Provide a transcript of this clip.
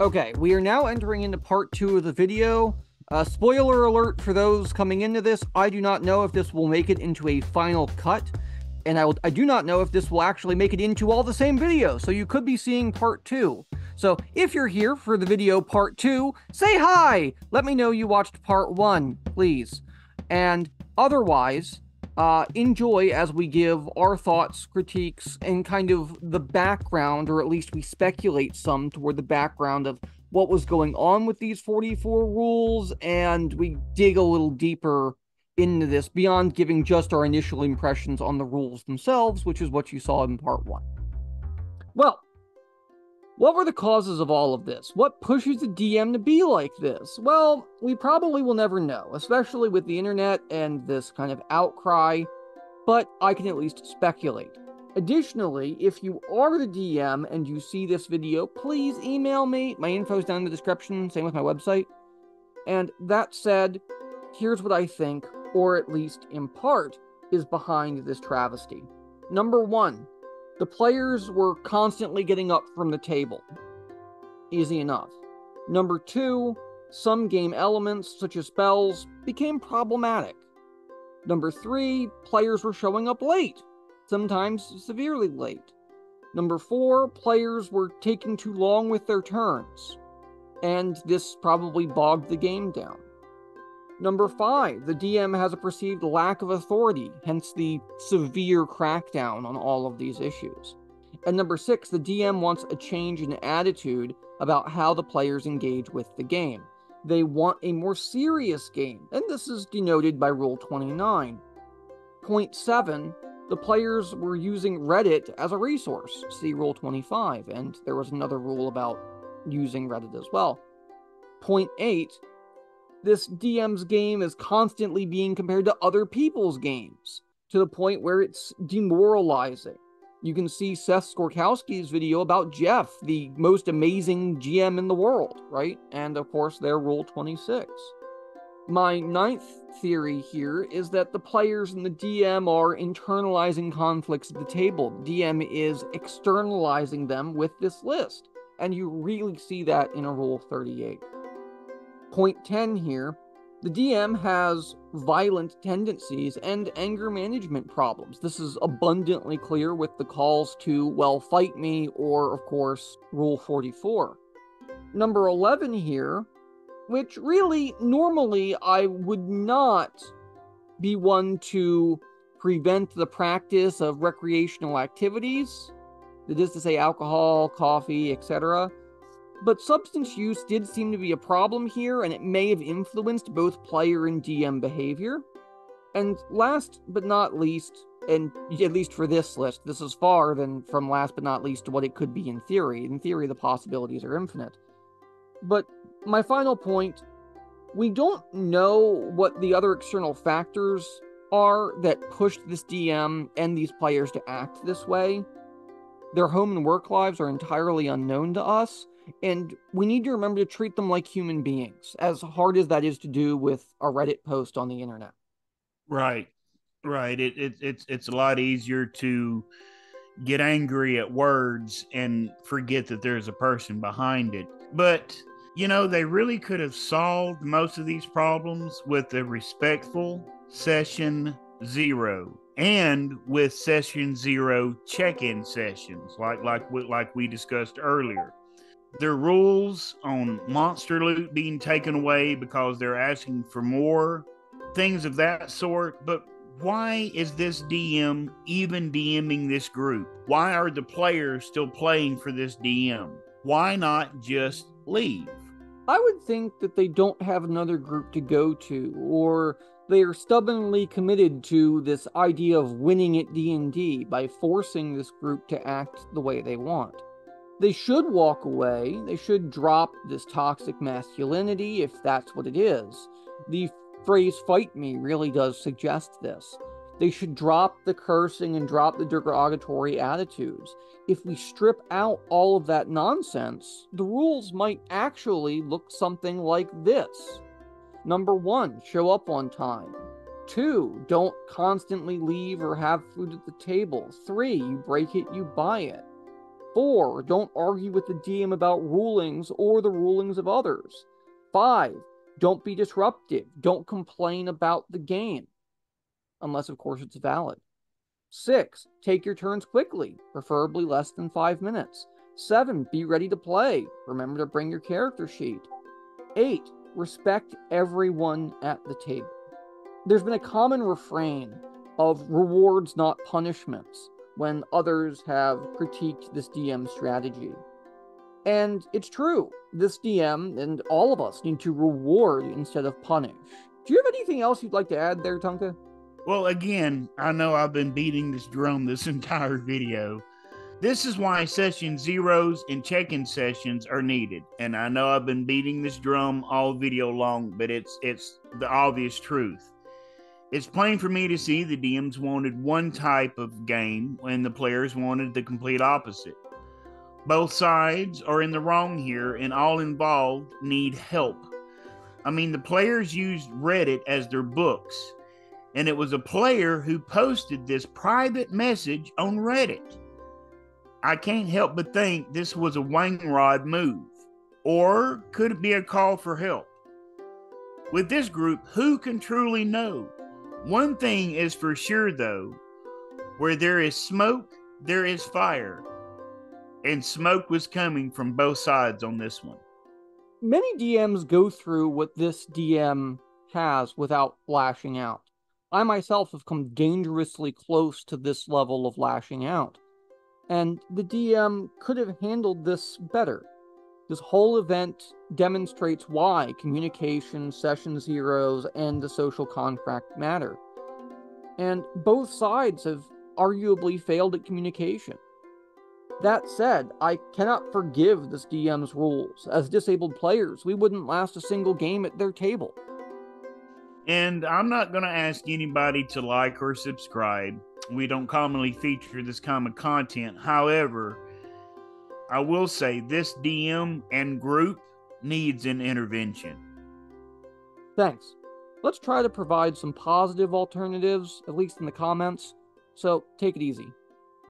Okay, we are now entering into part 2 of the video. Spoiler alert for those coming into this, I do not know if this will make it into a final cut, and I do not know if this will actually make it into all the same video, so you could be seeing part 2. So if you're here for the video part 2, say hi! Let me know you watched part 1, please. And otherwise, enjoy as we give our thoughts, critiques, and kind of the background, or at least we speculate some toward the background of what was going on with these 44 rules, and we dig a little deeper into this beyond giving just our initial impressions on the rules themselves, which is what you saw in part 1. Well, what were the causes of all of this? What pushes the DM to be like this? Well, we probably will never know, especially with the internet and this kind of outcry, but I can at least speculate. Additionally, if you are the DM and you see this video, please email me. My info's down in the description, same with my website. And that said, here's what I think, or at least in part, is behind this travesty. Number 1. The players were constantly getting up from the table. Easy enough. Number 2, some game elements, such as spells, became problematic. Number 3, players were showing up late, sometimes severely late. Number 4, players were taking too long with their turns, and this probably bogged the game down. Number 5, the DM has a perceived lack of authority, hence the severe crackdown on all of these issues. And number 6, the DM wants a change in attitude about how the players engage with the game. They want a more serious game, and this is denoted by Rule 29. Point 7, the players were using Reddit as a resource, see Rule 25, and there was another rule about using Reddit as well. Point 8, this DM's game is constantly being compared to other people's games, to the point where it's demoralizing. You can see Seth Skorkowski's video about Jeff, the most amazing GM in the world, right? And of course, their Rule 26. My 9th theory here is that the players and the DM are internalizing conflicts at the table. The DM is externalizing them with this list, and you really see that in a Rule 38. Point 10 here, the DM has violent tendencies and anger management problems. This is abundantly clear with the calls to, well, fight me, or, of course, Rule 44. Number 11 here, which really, normally, I would not be one to prevent the practice of recreational activities, that is to say alcohol, coffee, etc., but substance use did seem to be a problem here, and it may have influenced both player and DM behavior. And last but not least, and at least for this list, this is far from last but not least to what it could be in theory. In theory, the possibilities are infinite. But my final point, we don't know what the other external factors are that pushed this DM and these players to act this way. Their home and work lives are entirely unknown to us, and we need to remember to treat them like human beings, as hard as that is to do with a Reddit post on the internet. Right. It's a lot easier to get angry at words and forget that there's a person behind it. But, they really could have solved most of these problems with a respectful session 0 and with session 0 check-in sessions like we discussed earlier. Their rules on monster loot being taken away because they're asking for more, things of that sort. But why is this DM even DMing this group? Why are the players still playing for this DM? Why not just leave? I would think that they don't have another group to go to, or they are stubbornly committed to this idea of winning at D&D by forcing this group to act the way they want. They should walk away. They should drop this toxic masculinity if that's what it is. The phrase "fight me" really does suggest this. They should drop the cursing and drop the derogatory attitudes. If we strip out all of that nonsense, the rules might actually look something like this. Number 1, show up on time. 2, don't constantly leave or have food at the table. 3, you break it, you buy it. 4. Don't argue with the DM about rulings or the rulings of others. 5. Don't be disruptive. Don't complain about the game, unless, of course, it's valid. 6. Take your turns quickly, preferably less than 5 minutes. 7. Be ready to play. Remember to bring your character sheet. 8. Respect everyone at the table. There's been a common refrain of rewards, not punishments, when others have critiqued this DM strategy. And it's true. This DM and all of us need to reward instead of punish. Do you have anything else you'd like to add there, Tonka? Well, again, I know I've been beating this drum this entire video. This is why session zeros and check-in sessions are needed. And I know I've been beating this drum all video long, but it's the obvious truth. It's plain for me to see the DMs wanted one type of game and the players wanted the complete opposite. Both sides are in the wrong here, and all involved need help. I mean, the players used Reddit as their books, and it was a player who posted this private message on Reddit. I can't help but think this was a Wangrod move, or could it be a call for help? With this group, who can truly know? One thing is for sure, though, where there is smoke, there is fire. And smoke was coming from both sides on this one. Many DMs go through what this DM has without lashing out. I myself have come dangerously close to this level of lashing out. And the DM could have handled this better. This whole event demonstrates why communication, session zeros, and the social contract matter. And both sides have arguably failed at communication. That said, I cannot forgive this DM's rules. As disabled players, we wouldn't last a single game at their table. And I'm not going to ask anybody to like or subscribe. We don't commonly feature this kind of content. However, I will say this DM and group needs an intervention. Thanks. Let's try to provide some positive alternatives, at least in the comments. So take it easy.